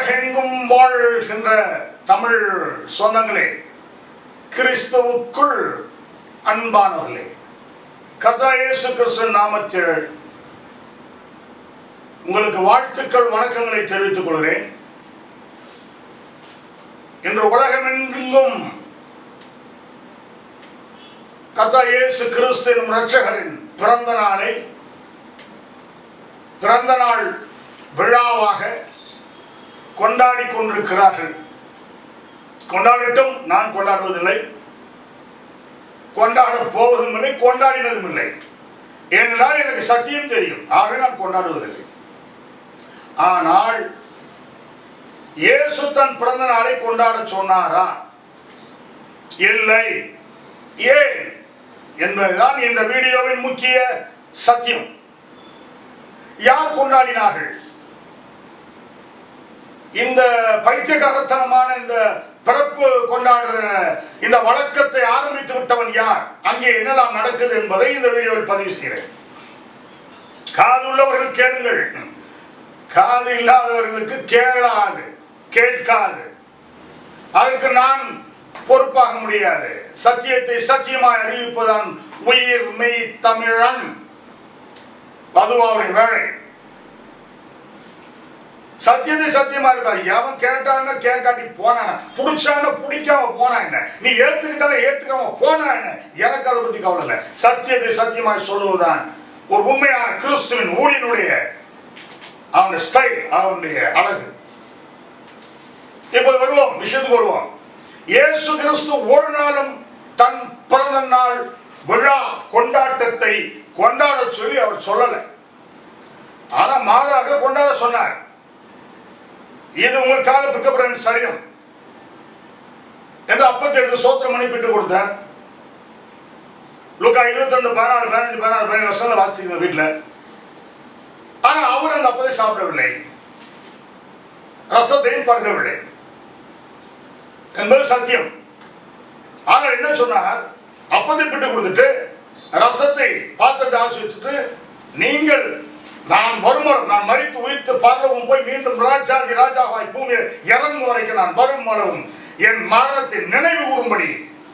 உலகெங்கும் வாழ்கின்ற தமிழ் சொந்தங்களே, கிறிஸ்துவுக்குள் அன்பானவர்களே, கர்த்தர் இயேசு கிறிஸ்து நாமத்தில் உங்களுக்கு வாழ்த்துக்கள் வணக்கங்களை தெரிவித்துக் கொள்கிறேன். இன்று உலகமெங்கும் கர்த்தர் இயேசு கிறிஸ்து எனும் இரட்சகரின் பிறந்த நாள் விழாவாக கொண்டாடி கொண்டிருக்கிறார்கள். கொண்டாடிட்டும் நான் கொண்டாடுவதில்லை, கொண்டாட போவதும் இல்லை, கொண்டாடினதும் இல்லை. ஏனென்றால் எனக்கு சத்தியம் தெரியும், ஆகவே நான் கொண்டாடுவதில்லை. ஆனால் இயேசு தன் பிறந்த நாளை கொண்டாட சொன்னாரா? இல்லை. ஏன் என்பதுதான் இந்த வீடியோவின் முக்கிய சத்தியம். யார் கொண்டாடினார்கள்? இந்த பைத்தியகாரத்தனமான இந்த பிறப்பு கொண்டாடுற இந்த வழக்கத்தை ஆரம்பித்து விட்டவன் யார்? அங்கே என்னெல்லாம் நடக்குது என்பதை இந்த வீடியோவில் பதிவு செய்கிறேன். காது உள்ளவர்கள் கேளுங்கள், காது இல்லாதவர்களுக்கு கேட்காது. அதற்கு நான் பொறுப்பாக முடியாது. சத்தியத்தை சத்தியமாய் அறிவிப்பதான் உயிர் மெய் தமிழன். அதுவாவுடைய வேலை. சத்தியத்தை சத்தியமா இருக்காது. எவன் கேட்டான்னு கேட்காட்டி போனான, பிடிச்சான்னு பிடிக்காம போனா என்ன, நீ ஏத்துக்கிட்டால ஏத்துக்காம போனா என்ன, எனக்கு அதை பத்தி கவலை இல்லை. சத்தியத்தை சத்தியமாய் சொல்லுவதுதான் ஒரு உண்மையான கிறிஸ்துவின் ஊழியனுடைய அவனுடைய ஸ்டைல், அவனுடைய அழகு. இப்போது வருவோம், விஷயத்துக்கு வருவோம். இயேசு கிறிஸ்து ஒரு நாளும் தன் பிறந்த நாள் விழா கொண்டாட்டத்தை கொண்டாட சொல்லி அவர் சொல்லலை. ஆனா மாறாக கொண்டாட சொன்னார். இது உங்களுக்காக பிற்கப்படுற சரீரம் என்று அப்பத்தை எடுத்து சோத்திரம் பண்ணி பிட்டு கொடுத்தார். லூக்கா 22:14-15 வாசிக்கிற வீட்டுல. ஆனா அவர் அந்த அப்பத்தை சாப்பிடவில்லை, ரசத்தையும் பருகவில்லை என்பது சத்தியம். ஆனால் என்ன சொன்னார்? அப்பத்தை பிட்டு கொடுத்துட்டு ரசத்தை பாத்திரத்தை ஆசிரிச்சுட்டு, நீங்கள் நான் வருமளவும், நான் மரித்து உயிர்த்து பரலவும் போய் மீண்டும் ராஜாதி ராஜாவாய் பூமியில் இறங்கும் வரைக்கும் நான் வரும் அளவும் என் மரணத்தை நினைவு கூறும்படி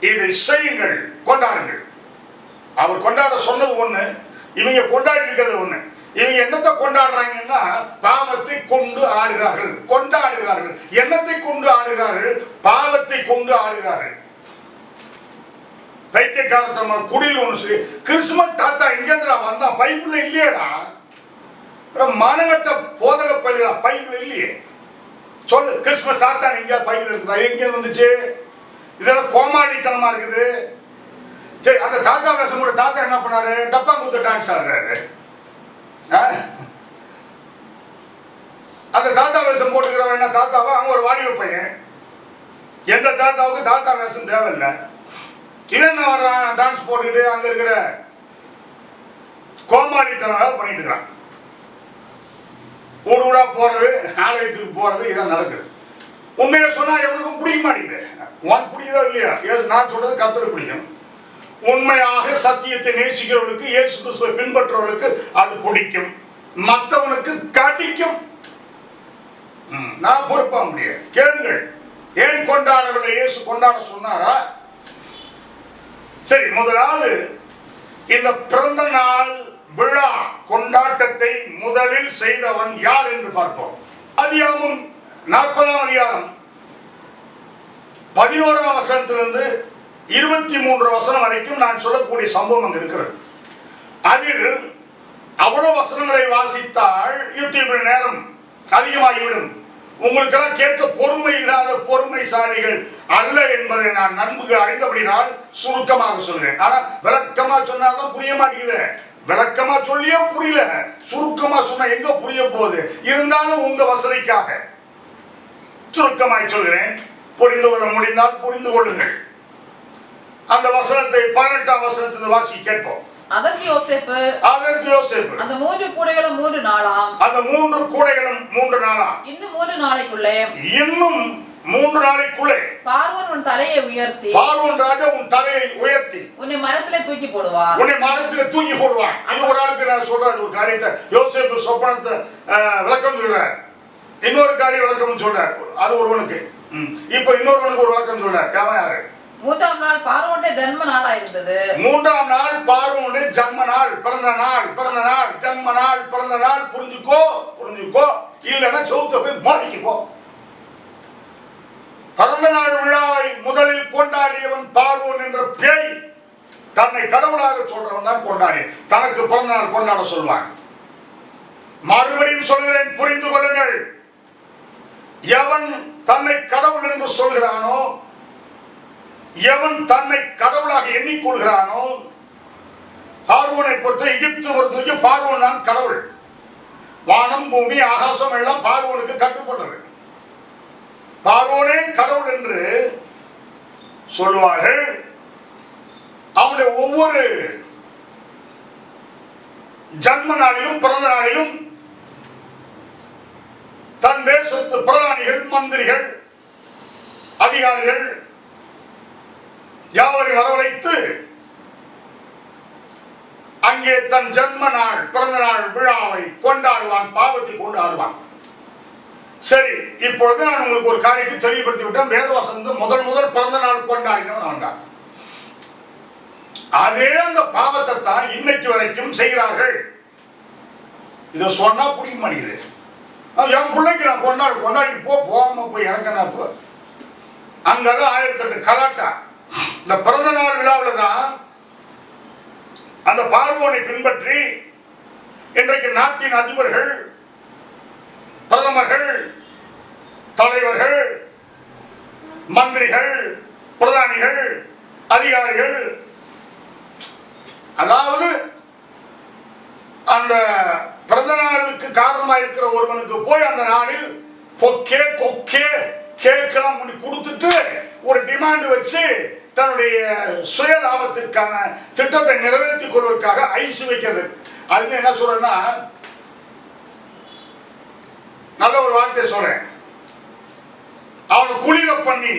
இதை செய்யுங்கள், கொண்டாடுங்கள். அவர் கொண்டாட சொன்னது ஒண்ணு, இவங்க கொண்டாடி இருக்கிறது ஒண்ணு. இவங்க என்னத்தை கொண்டாடுறாங்கன்னா பாவத்தை கொண்டு ஆடுகிறார்கள். என்னத்தை கொண்டு ஆடுகிறார்கள்? பாவத்தை கொண்டு ஆடுகிறார்கள். பைத்தியக்காரத்தனமான குடியில் ஒண்ணு சொல்லி, கிறிஸ்துமஸ் தாத்தா எங்கேந்திரா வந்தா? பைபிள்ல இல்லையடா. மானகட்ட போதக பள்ளிகளா? பைபிள் இல்லையே. சொல்லு, கிறிஸ்துமஸ் தாத்தா எங்க பைபிள் இருக்குதா? எங்க வந்துச்சு? இதெல்லாம் கோமாளித்தனமா இருக்குது. சரி, அந்த தாத்தா வேஷம் கூட தாத்தா என்ன பண்ணாரு? டப்பா குத்து டான்ஸ் ஆடுறாரு. அந்த தாத்தா வேஷம் போட்டுக்கிறவன் என்ன தாத்தாவா? அவன் ஒரு வாலிப பையன். எந்த தாத்தாவுக்கு தாத்தா வேஷம் தேவையில்லை. இவன் என்ன வர்றான்? டான்ஸ் போட்டுக்கிட்டு அங்க இருக்கிற கோமாளித்தனம் பண்ணிட்டு இருக்கான். ஊடா போறது, ஆலயத்துக்கு போறது, இதான் நடக்குது. உண்மையை சொன்னா எவனுக்கும் பிடிக்க மாட்டேங்குது. உனக்கு பிடிக்குதோ இல்லையா? நான் சொல்றது கர்த்தருக்கு பிடிக்கும். உண்மையாக சத்தியத்தை நேசிக்கிறவர்களுக்கு, இயேசு கிறிஸ்துவை பின்பற்றுவர்களுக்கு அது பிடிக்கும். மற்றவனுக்கு கடிக்கும். நான் பொறுப்பா முடியாது. கேளுங்கள், ஏன் கொண்டாடவில்லை? இயேசு கொண்டாட சொன்னாரா? சரி, முதலாவது இந்த பிறந்த நாள் விழா கொண்டாட்டத்தை முதலில் செய்தவன் யார் என்று பார்ப்போம். ஆதியாகமம் 40ஆம் அதிகாரம் 11ஆம் வசனத்திலிருந்து 23 வசனம் வரைக்கும் நான் சொல்லக்கூடிய சம்பவம் அங்கு இருக்கிறது. அதில் அவ்வளவு வசனங்களை வாசித்தால் யூடியூபில் நேரம் அதிகமாகிவிடும். உங்களுக்கெல்லாம் கேட்க பொறுமை இல்லாத பொறுமைசாலிகள் அல்ல என்பதை நான் நன்கு அறிந்தபடினால் சுருக்கமாக சொல்கிறேன். ஆனா விளக்கமா சொன்னாதான் புரிய மாட்டேங்குது. விளக்கமா சொல்லியே புரியல, சுருக்கமா சொன்னா எங்க புரிய போகுது? இருந்தாலும் உங்க வசதிக்காக சுருக்கமாய் சொல்கிறேன். புரிந்து கொள்ள முடிந்தால் புரிந்து கொள்ளுங்கள். அந்த வசனத்தை 18ஆம் வசனத்திலிருந்து வாசி கேட்போம். அதற்கு யோசேப்பு அந்த 3 கூடைகளும் 3 நாளாம், அந்த 3 கூடைகளும் 3 நாளாம், இன்னும் 3 நாளைக்குள்ளே பார்வோன் உன் தலையை உயர்த்தி, பார்வோன் ராஜா உன் தலையை உயர்த்தி உன்னை மரத்திலே தூக்கி போடுவார். அது ஒரு ஆளுக்கு நான் சொல்றேன் ஒரு காரியத்தை. யோசேப்பு சொப்பனத்தை விளக்கம் சொல்றார். இன்னொரு காரிய விளக்கம் சொல்றார், அது ஒருவனுக்கு. இப்ப இன்னொருவனுக்கு ஒரு விளக்கம் சொல்றார். யாரு? மூன்றாம் நாள் பார்வோனுடைய ஜன்ம நாளா இருந்தது. மூன்றாம் நாள் பார்வோனுடைய ஜன்ம நாள், பிறந்த நாள், பிறந்த நாள், ஜன்ம நாள், பிறந்த நாள். புரிஞ்சுக்கோ, புரிஞ்சுக்கோ, இல்லைன்னா சௌத்த போய் மோதிக்கோ. பிறந்த நாள் விழாவை முதலில் கொண்டாடியவன் பார்வோன் என்ற பேய். தன்னை கடவுளாக சொல்றவன் தான் கொண்டாடி தனக்கு பிறந்த நாள் கொண்டாட சொல்வான். மறுபடியும் சொல்கிறேன், புரிந்து கொள்ளுங்கள். எவன் தன்னை கடவுள் என்று சொல்கிறானோ, எவன் தன்னை கடவுளாக எண்ணிக்கொள்கிறானோ, பார்வோனை பொறுத்த எகிப்து பொறுத்த பார்வோன் தான் கடவுள். வானம் பூமி ஆகாசம் எல்லாம் பார்வோனுக்கு கட்டுப்பட்டது. பார்வோனே கடவுள் என்று சொல்லுவார்கள். அவனுடைய ஒவ்வொரு ஜன்ம நாளிலும் பிறந்த நாளிலும் தன் தேசத்து பிரதானிகள், மந்திரிகள், அதிகாரிகள் யாவரை வரவழைத்து அங்கே தன் ஜன்ம நாள், பிறந்த நாள் விழாவை கொண்டாடுவான், பாவத்தை கொண்டாடுவான். சரி, இப்பொழுது நான் உங்களுக்கு ஒரு காரியத்தை தெளிவுபடுத்தி விட்டேன். வேதவசனம் முதல் பிறந்த நாள் கொண்டாடினவன் வந்தான். அதே அந்த பாவத்தை தான் இன்னைக்கு வரைக்கும் செய்கிறார்கள். இதை சொன்னா புரிய மாட்டேங்குது. என் பிள்ளைக்கு நான் கொண்டாடிட்டு போகாம போய் எனக்கு என்ன போ. அங்கதான் 1008 கலாட்டா. இந்த பிறந்த நாள் விழாவில் தான் அந்த பார்வோனை பின்பற்றி இன்றைக்கு நாட்டின் அதிபர்கள், பிரதமர்கள், தலைவர்கள், மந்திரிகள், பிரதானிகள், அதிகாரிகள், அதாவது அந்த பிறந்த நாளுக்கு காரணமாக இருக்கிற ஒருவனுக்கு போய் அந்த நாளில் பொக்கே கொக்கே கேக்கெல்லாம் பண்ணி கொடுத்துட்டு ஒரு டிமாண்ட் வச்சு தன்னுடைய சுய லாபத்திற்கான திட்டத்தை நிறைவேற்றிக் கொள்வதற்காக ஐஸ் வைக்கிறது. அது என்ன சொல்றேன்னா, நல்ல ஒரு வார்த்தை சொல்றேன், அவனை குளிர பண்ணி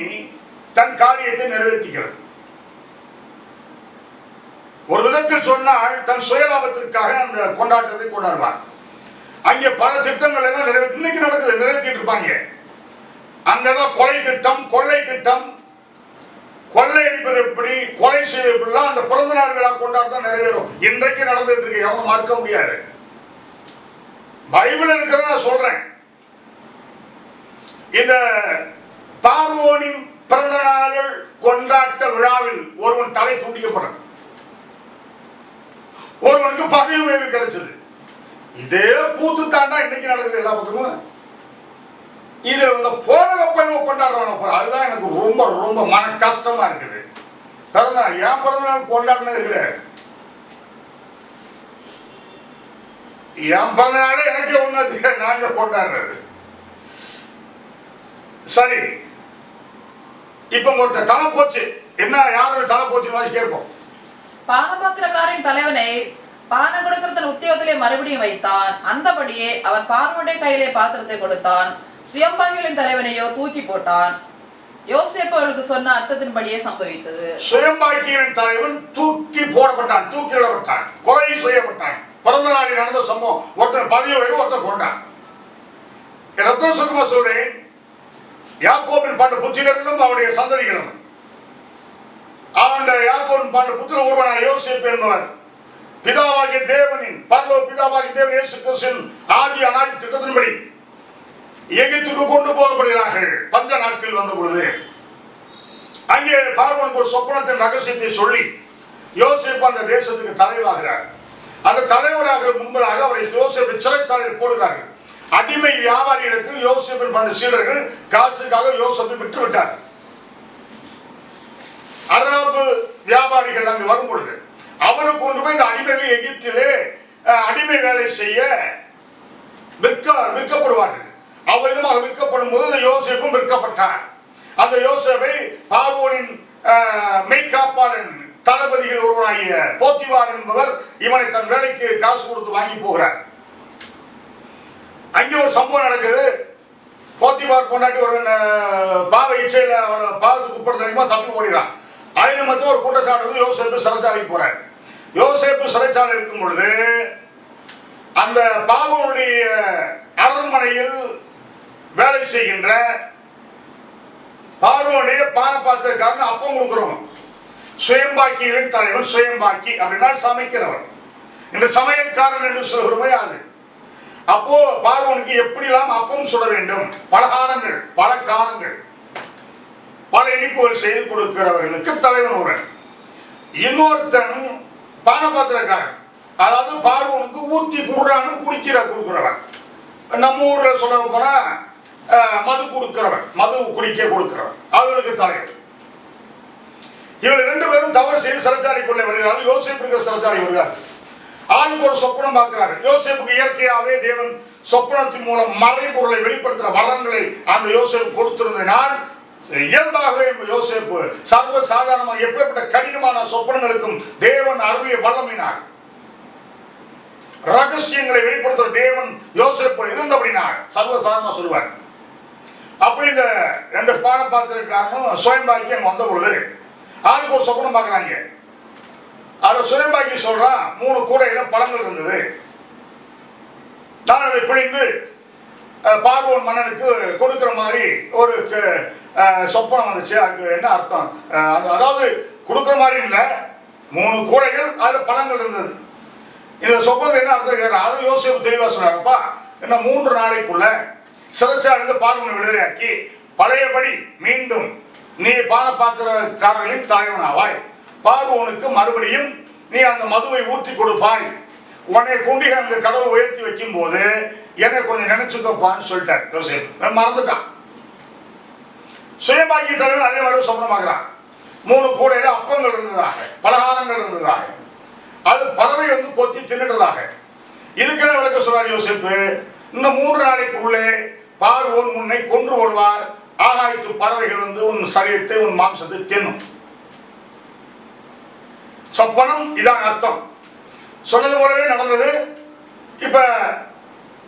தன் காரியத்தை நிறைவேற்றிக்கிறது. ஒரு விதத்தில் சொன்னால் தன் சுயலாபத்திற்காக அந்த கொண்டாட்டத்தை கொண்டாடுவான். அங்கே பல திட்டங்கள் எல்லாம் இன்னைக்கு நடக்குது, நிறைவேற்றிட்டு இருப்பாங்க. அங்கதான் கொலை திட்டம், கொள்ளை திட்டம், கொள்ளை அடிப்பது எப்படி, கொலை செய்யலாம், அந்த பிறந்த நாள் விழா கொண்டாட்டம் நிறைவேறும். இன்றைக்கு நடந்துட்டு இருக்கு, எவனும் மறுக்க முடியாது. பைபிள் இருக்கிறத நான் சொல்றேன். இந்த பார்வோனின் பிறந்த நாள் கொண்டாட்ட விழாவில் ஒருவன் தலை துண்டிக்கப்படும், ஒருவனுக்கு பதவி உயர்வு கிடைச்சது. இதே கூத்து தாண்டா இன்னைக்கு நடக்குது எல்லா பக்கமும். இது போனகப்ப கொண்டாடுறவன, அதுதான் எனக்கு ரொம்ப ரொம்ப மன கஷ்டமா இருக்குது. பிறந்த நாள், என் பிறந்த நாள் கொண்டாடினது கிடையாது. என் பிறந்த நாளே எனக்கே ஒண்ணு நாங்க கொண்டாடுறது. சரி, இப்ப ஒருத்தர் தலை போச்சு, என்ன யாரு தலை போச்சு வாசி கேட்போம். பானபாத்திரக்காரின் தலைவனை பானம் கொடுக்கிறதன் உத்தியோகத்திலே மறுபடியும் வைத்தான். அந்தபடியே அவன் பார்வோனுடைய கையிலே பாத்திரத்தை கொடுத்தான். சுயம்பாகிகளின் தலைவனையோ தூக்கி போட்டான். யோசேப்பு அவர்களுக்கு சொன்ன அர்த்தத்தின்படியே சம்பவித்தது. சுயம்பாகிகளின் தலைவன் தூக்கி போடப்பட்டான், தூக்கிலிடப்பட்டான், கொலை செய்யப்பட்டான். பிறந்த நாளில் நடந்த சம்பவம். ஒருத்தர் பதவி உயர்வு, ஒருத்தர் கொண்டான். ரத்த சுகமா சொல்றேன், யாக்கோபின் பாண்டு புத்திரர்களும் அவருடைய சந்ததிகளும், அவனுடைய யாக்கோபின் பாண்டு புத்திர ஒருவனான யோசேப்பு என்பவர் பிதாவாகிய தேவனின் பரலோக பிதாவாகிய தேவன் இயேசு கிறிஸ்துவின் ஆதி அநாதி திட்டத்தின்படி எகிப்துக்கு கொண்டு போகப்படுகிறார்கள். பஞ்ச நாட்கள் வந்த பொழுது அங்கே பார்வோனுக்கு ஒரு சொப்பனத்தின் ரகசியத்தை சொல்லி யோசேப்பு அந்த தேசத்துக்கு தலைவாகிறார். அந்த தலைவராக முன்பதாக அவரை யோசேப்பு சிறைச்சாலையில் போடுகிறார்கள். அடிமை வியாபாரி இடத்தில் யோசேப்பின் பண்ட சீடர்கள் காசுக்காக யோசேப்பை விட்டு விட்டார். அரபு வியாபாரிகள் அங்கு வரும் பொழுது அவனுக்கு கொண்டு போய் இந்த அடிமைகள் எகிப்திலே அடிமை வேலை செய்ய விற்கப்படுவார்கள். அவ்விதமாக விற்கப்படும் போது யோசேப்பும் விற்கப்பட்டார். அந்த யோசேப்பை பார்வோனின் மெய்காப்பாளன் தளபதிகள் ஒருவனாகிய போத்திபார் என்பவர் இவனை தன் வேலைக்கு காசு கொடுத்து வாங்கி போகிறார். அங்கே ஒரு சம்பவம் நடக்குது. போத்திபார் கொண்டாட்டி ஒரு பாவ இச்சையில் அவனை பாவத்துக்கு உட்படுத்த தப்பி ஓடிறான். அதில் மட்டும் ஒரு குற்றச்சாட்டு, யோசேப்பு சிறைச்சாலைக்கு போறார். யோசேப்பு சிறைச்சாலை இருக்கும் பொழுது அந்த பாவனுடைய அரண்மனையில் செய்கின்ற பார்வோனுடைய பானபாத்திரக்காரன் அப்பம் கொடுக்கிறோம். சுயம்பாக்கியின் தலைவன் சுயம்பாக்கி அப்படின்னா சமைக்கிறவன். இந்த சமையல்காரன் என்று சொல்கிறோமே அது. அப்போ பார்வோனுக்கு எப்படிலாம் அப்பம் சுட வேண்டும், பலகாரங்கள் பல காரங்கள் பல இனிப்புகள் செய்து கொடுக்கிறவர்களுக்கு தலைவன் ஒருவன். இன்னொருத்தன் பானபாத்திரக்காரன், அதாவது பார்வோனுக்கு ஊத்தி குடுறான்னு கொடுக்கிறவன். நம்ம ஊர்ல சொல்ல போனா மது கொடுக்கிறவன், மது குடிக்க கொடுக்கிறவன், அவர்களுக்கு தலைவன். இவர்கள் 2 பேரும் தவறு செய்து சிறைச்சாலைக்குள்ளே வருகிறார்கள். யோசேப்பு இருக்கிற சிறைச்சாலை வருகிறார். ஆளுக்கு ஒரு சொப்பனம் பார்க்கிறார். யோசேப்புக்கு இயற்கையாகவே தேவன் சொப்பனத்தின் மூலம் மறைபொருளை வெளிப்படுத்துகிற வரங்களை அந்த யோசேப்பு கொடுத்திருந்தனால் இயல்பாகவே யோசேப்பு சர்வ சாதாரணமாக எப்பேற்பட்ட கடினமான சொப்பனங்களுக்கும் தேவன் அருளிய வல்லமையினார், ரகசியங்களை வெளிப்படுத்துகிற தேவன் யோசேப்பு இருந்தபடினால் சர்வசாதாரணமா சொல்லுவார். அப்படி இந்த 2 பானபாத்திரக்காரனும் சுயம்பாக்கி அங்க வந்த பொழுது ஆளுக்கு ஒரு சொப்பனம் பார்க்கறாங்க. அதை சுயம்பாக்கி சொல்றான், 3 கூடையில பழங்கள் இருந்தது. தான் அதை பிழிந்து பார்வோன் மன்னனுக்கு கொடுக்கிற மாதிரி ஒரு சொப்பனம் வந்துச்சு. அதுக்கு என்ன அர்த்தம்? அதாவது கொடுக்கிற மாதிரி இல்லை, 3 கூடைகள் அதுல பழங்கள் இருந்தது. இந்த சொப்பனத்தை என்ன அர்த்தம் கேட்கிறார். அது யோசேப்பு தெளிவா சொல்றாருப்பா, இன்னும் 3 நாளைக்குள்ள சிறைச்சாலையிலிருந்து பார்வோனை விடுதலையாக்கி பழையபடி மீண்டும் நீ பானபாத்திரக்காரர்களின் தலைவனாவாய். பார்வோனுக்கு மறுபடியும் நீ அந்த மதுவை ஊற்றி கொடுப்பாய். உன்னை கொண்டு அங்க கடவுள் உயர்த்தி வைக்கும் போது என்னை கொஞ்சம் நினைச்சுக்கப்பான்னு சொல்லிட்டார் யோசேப்பு. மறந்துட்டான். சுயம்பாக்கி தலைவன் அதே மாதிரி சொப்பனமாகிறான். 3 கூடையில அப்பங்கள் இருந்ததாக, பலகாரங்கள் இருந்ததாக, அது பறவை வந்து கொத்தி தின்னுறதாக. இதுக்கெல்லாம் விளக்க சொல்றார் யோசேப்பு. இந்த 3 நாளைக்குள்ளே பார்வோன் முன்னை கொன்று வருவார். ஆகாயத்து பறவைகள் வந்து உன் சரீரத்தை உன் மாம்சத்தை தின்னும். சொப்பனம் இதான் அர்த்தம். சொன்னது போலவே நடந்தது. இப்ப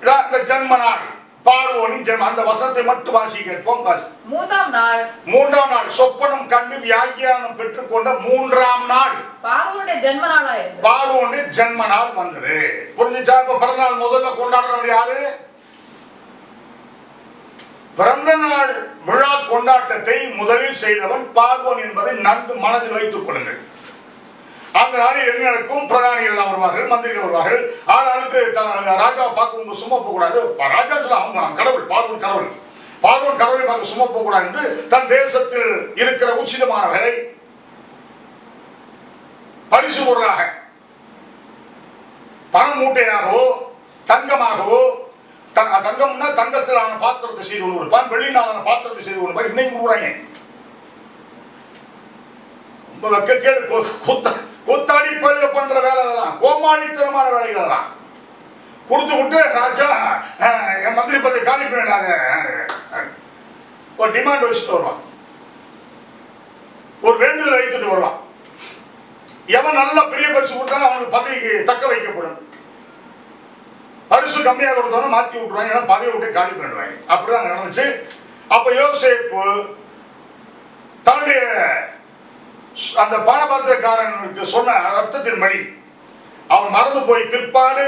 இதான் இந்த ஜென்ம நாள், பார்வோனின் ஜென்ம. அந்த வசனத்தை மட்டும் வாசி கேட்போம். 3ஆம் நாள் சொப்பனம் கண்டு வியாக்கியானம் பெற்றுக்கொண்ட 3ஆம் நாள் பார்வோனுடைய ஜென்ம நாளா இருந்தது. பார்வோனுடைய ஜென்ம நாள் வந்தது. புரிஞ்சுச்சா? இப்ப பிறந்த நாள் முதல்ல கொண்டாடுறவங்க யாரு? பிறந்த நாள் விழா கொண்டாட்டத்தை முதலில் செய்தவன் பார்வோன் என்பதை நன்கு மனதில் வைத்துக் கொள்ளுங்கள். அந்த நாளில் என்ன நடக்கும்? பிரதானிகள் எல்லாம் வருவார்கள், மந்திரிகள் வருவார்கள். ஆளாளுக்கு ராஜாவை பார்க்க சும்மா போக கூடாது. ராஜா சொல்ல அவங்க கடவுள், பார்வோன் கடவுள், பார்வோன் கடவுளை பார்க்க சும்மா போக கூடாது என்று தன் தேசத்தில் இருக்கிற உச்சிதமானவர்களை பரிசு பொருளாக பண மூட்டையாகவோ தங்கமாகவோ, தங்கம்னா தங்கத்திலான பாத்திரத்தை செய்து கொண்டு கொடுப்பான், வெள்ளினாலான பாத்திரத்தை செய்து கொண்டு இன்னைக்கு கூறாங்க. ரொம்ப வெக்கக்கேடு, கூத்தாடி பழுக பண்ற வேலை தான், கோமாளித்தனமான வேலைகள் தான். கொடுத்து விட்டு ராஜா என் மந்திரி பதவி காலி பண்ணிடாத ஒரு டிமாண்ட் வச்சுட்டு வருவான், ஒரு வேண்டுதல் வைத்துட்டு வருவான். எவன் நல்ல பெரிய பரிசு கொடுத்தாலும் அவனுக்கு பதவிக்கு தக்க வைக்கப்படும். பரிசு கம்மியாக கொடுத்தவன மாற்றி விட்டுருவாங்க, ஏன்னா பதவி விட்டு காலி பண்ணிடுவாங்க. அப்படிதான் நடந்துச்சு. அப்ப யோசேப்பு தன்னுடைய அந்த பானபாத்திரக்காரனுக்கு சொன்ன அர்த்தத்தின்படி அவன் மறந்து போய் பிற்பாடு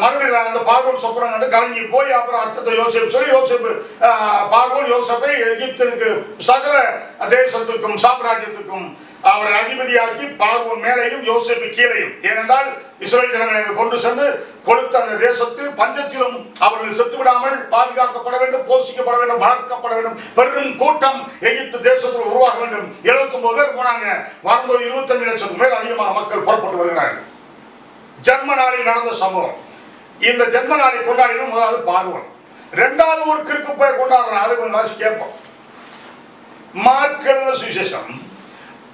மறுபடியும் அந்த பார்வோன் சொப்பனம் கண்டு கலங்கி போய் அப்புறம் அர்த்தத்தை யோசேப்பு சொல்லி யோசேப்பு பார்வோன் யோசேப்பை எகிப்திற்கு சகல தேசத்துக்கும் சாம்ராஜ்யத்துக்கும் அவரை அதிபதியாக்கி பார்வோன் மேலையும் யோசேப்பு கீழையும், ஏனென்றால் இஸ்ரவேல் ஜனங்களை கொண்டு சென்று கொடுத்த அந்த தேசத்தில் பஞ்சத்திலும் அவர்கள் செத்துவிடாமல் பாதுகாக்கப்பட வேண்டும், போஷிக்கப்பட வேண்டும், வளர்க்கப்பட வேண்டும். பெரும் கூட்டம் எகிப்து தேசத்தில் உருவாக வேண்டும். 79 பேர் போனாங்க. வரும்போது 25 லட்சத்துக்கு மேல் அதிகமான மக்கள் புறப்பட்டு வருகிறார்கள். ஜென்ம நாளில் நடந்த சம்பவம். இந்த ஜென்ம நாளை கொண்டாடினோம். முதலாவது பார்வோன். 2வது ஒரு கிறுக்கு போய் கொண்டாடுறான். அது கொஞ்சம் வாசி கேட்போம். மார்க் எழுதின சுவிசேஷம்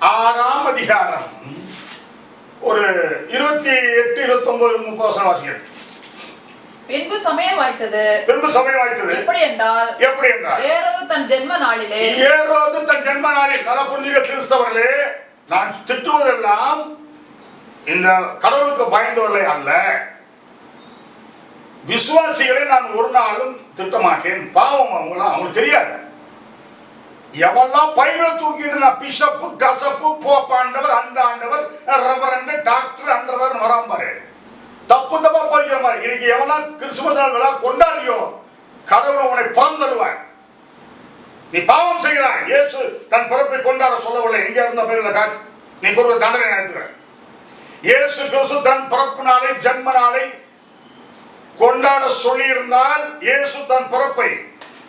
6ஆம் அதிகாரம் ஒரு 28, 29, 30 வாசிகள். பின்பு சமயம் வாய்த்தது. எப்படி என்றால் ஏரோது தன் ஜென்ம நாளில் நல்லா புரிஞ்சுக்க கிறிஸ்தவர்களே, நான் திட்டுவதெல்லாம் இந்த கடவுளுக்கு பயந்தவர்களே அல்ல, விசுவாசிகளை நான் ஒரு நாளும் திட்ட மாட்டேன். பாவம் அவங்களுக்கு தெரியாது. எவெல்லாம் பைபிளை தூக்கிட்டு நான் பிஷப்பு கசப்பு போப்பாண்டவர் அந்த ஆண்டவர் ரெவரண்ட் டாக்டர் அண்டவர் வராம்பாரு, தப்பு தப்பா போய்க்கிற மாதிரி. இன்னைக்கு எவனா கிறிஸ்துமஸ் நாள் விழா கொண்டாடியோ கடவுளை உன்னை பிறந்தருவார். நீ பாவம் செய்கிறாய். இயேசு தன் பிறப்பை கொண்டாட சொல்லவில்லை. எங்க இருந்த பேர்ல காட்டு, நீ கொடுத்த தண்டனை எடுத்துக்கிற. இயேசு கிறிஸ்து தன் பிறப்பு நாளை, ஜன்ம நாளை கொண்டாட சொல்லி இருந்தால், இயேசு தன் பிறப்பை,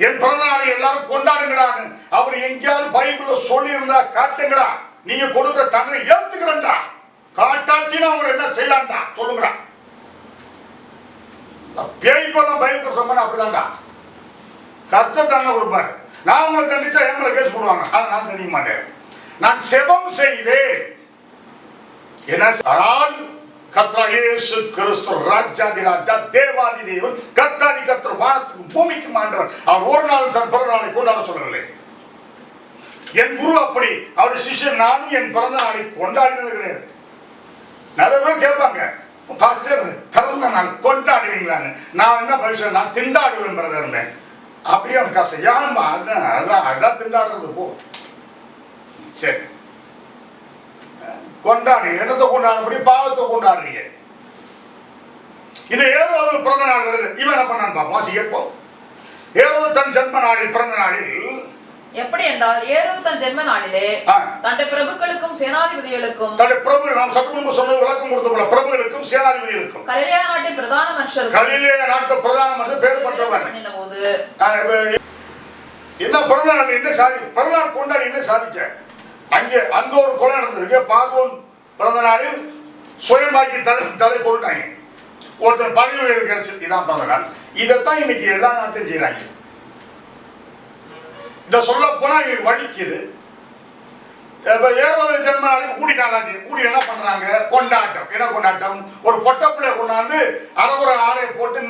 என் பிறந்த நாளை எல்லாரும் கொண்டாடுங்கடான்னு அவர் எங்கேயாவது பைபிள்ல சொல்லி இருந்தா காட்டுங்கடா. நீங்க கொடுக்குற தண்டனை ஏத்துக்கிறேன்டா. காட்டாட்டினா அவங்க என்ன செய்யலாம்டா சொல்லுங்கடா. பேய்ப்பெல்லாம் பைபிள் சொன்னா அப்படிதான்டா. கர்த்தர் தண்டனை கொடுப்பாரு. நான் உங்களை தண்டிச்சா எங்களை கேஸ் போடுவாங்க. ஆனா நான் தண்டிக்க மாட்டேன். நான் செபம் செய்வேன். ஆனால் கர்த்தர் இயேசு கிறிஸ்து ராஜாதி ராஜா, தேவாதி தேவன், கர்த்தாதி கர்த்தர், வானத்துக்கு பூமிக்கு ஆண்டவர். அவர் ஒரு நாள் தன் பிறந்த நாளை கொண்டாட சொல்லவில்லை. என் குரு அப்படி, அவருடைய சிஷ்யன் நானும் என் பிறந்த நாளை கொண்டாடினது கிடையாது. நிறைய பேர் கேட்பாங்க, பாஸ்டர் பிறந்த நாள் கொண்டாடுவீங்களான்னு. நான் என்ன பதில், நான் திண்டாடுவேன் பிரதர். அப்படியே அவன் காசு ஏன்பா, அதான் திண்டாடுறது போ. சரி, கொண்டாடு. என்னத்தை கொண்டாடுறபடி பாவத்தை கொண்டாடுறீங்க. இது ஏரோது பிறந்த நாள் வருது. இவன் என்ன பண்ணான்னு பாப்போம், வாசி கேட்போம். ஏரோது தன் ஜன்ம நாளில், பிறந்த நாளில் எப்படி என்றால், ஏரோது தன் ஜென்ம நாளிலே தன்னுடைய பிரபுக்களுக்கும் சேனாதிபதிகளுக்கும், தன்னுடைய பிரபுகள், நாம் சற்று முன்பு சொன்னது விளக்கம் கொடுத்த போல, பிரபுகளுக்கும் சேனாதிபதிகளுக்கும், கலிலேயா நாட்டின் பிரதான மனுஷர், கலிலேயா நாட்டு பிரதான மனுஷர் பேர் பெற்றவர் போது என்ன பிறந்த நாள் என்ன சாதி, பிறந்த நாள் கொண்டாடி என்ன சாதிச்ச? அங்க ஒரு கொலை நடந்தது. பார்வோன் பிறந்த நாளில் சுயமாக்கி தலை கொண்டாங்க. ஒருத்தர் பதவி உயர்வு கிடைச்சது. இதான் பிறந்த நாள். இதைத்தான் இன்னைக்கு எல்லா நாட்டையும் செய்யறாங்க. இதை சொல்ல போனா இவங்க வலிக்குது. ஏரோது ஜென்ம நாளைக்கு கூட்டிட்டாங்க. கூட்டி என்ன பண்றாங்க? கொண்டாட்டம். என்ன கொண்டாட்டம்? ஒரு பொட்டப்பிள்ளை கொண்டாந்து அரைகுறை ஆடையை போட்டு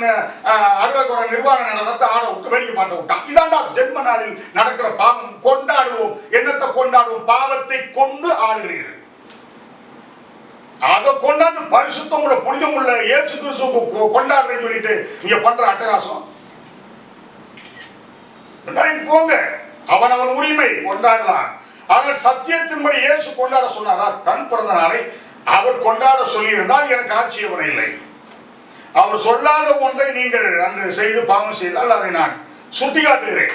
60 நிர்வாண நடனத்தை ஆட விட்டு வேடிக்கை பாட்ட விட்டான். இதாண்டா ஜென்ம நாளில் நடக்கிற பாவம். கொண்டாடுவோம். என்னத்தை கொண்டாடுவோம்? பாவத்தை கொண்டு ஆடுகிறீர்கள். அதை கொண்டாந்து பரிசுத்தம் உள்ள, புனிதம் உள்ள இயேசு கிறிஸ்துவுக்கு கொண்டாடுறேன்னு சொல்லிட்டு நீங்க பண்ற அட்டகாசம். போங்க, அவன் உரிமை கொண்டாடலாம். ஆனால் சத்தியத்தின்படி இயேசு கொண்டாட சொன்னாரா? தன் பிறந்த நாளை அவர் கொண்டாட சொல்லி இருந்தால் எனக்கு ஆட்சேபனை இல்லை. அவர் சொல்லாத ஒன்றை நீங்கள் அன்று செய்து பாவம் செய்தால் அதை நான் சுட்டி காட்டுகிறேன்.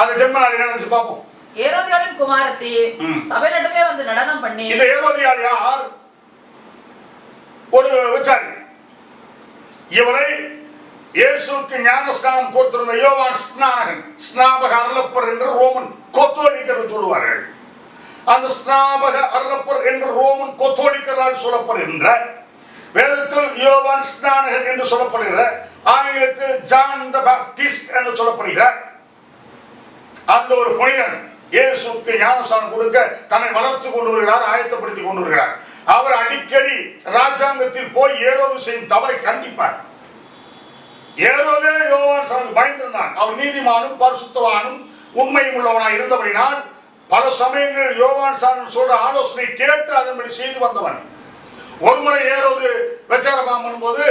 அந்த ஜென்ம நாளை நினைச்சு பார்ப்போம். ஏரோதியாளின் குமாரத்தி சபை நடுவே வந்து நடனம் பண்ணி. இந்த ஏரோதியாள் யார்? ஒரு விசாரி. இவரை இயேசுக்கு ஞானஸ்நானம் கொடுத்திருந்த யோவான் ஸ்நானகன், ஸ்நாபக அருளப்பர் என்று ரோமன் கத்தோலிக்கர்கள் சொல்லுவார்கள். அந்த ஸ்நாபக அருளப்பர் என்று ரோமன் கத்தோலிக்கரால் சொல்லப்படுகின்ற, வேதத்தில் யோவான் ஸ்நானகன் என்று சொல்லப்படுகிற, ஆங்கிலத்தில் ஜான் தி பாப்டிஸ்ட் என்று சொல்லப்படுகிற அந்த ஒரு புனிதன் இயேசுக்கு ஞானஸ்நானம் கொடுக்க தன்னை வளர்த்து கொண்டு வருகிறார், ஆயத்தப்படுத்தி கொண்டு வருகிறார். அவர் அடிக்கடி ராஜாங்கத்தில் போய் ஏரோது செய்யும் தவறை கண்டிப்பார். ஏரோதே யோவான் சானுக்கு பயந்திருந்தான். அவன் நீதிமானும் பரிசுத்தவானும் உண்மையும் உள்ளவனாய் இருந்தபடினால் பல சமயங்கள் யோவான் சானன் சொல்ற ஆலோசனை கேட்டு அதன்படி செய்து வந்தவன். ஒருமுறை ஏரோது விசாரம் பண்ணும்போது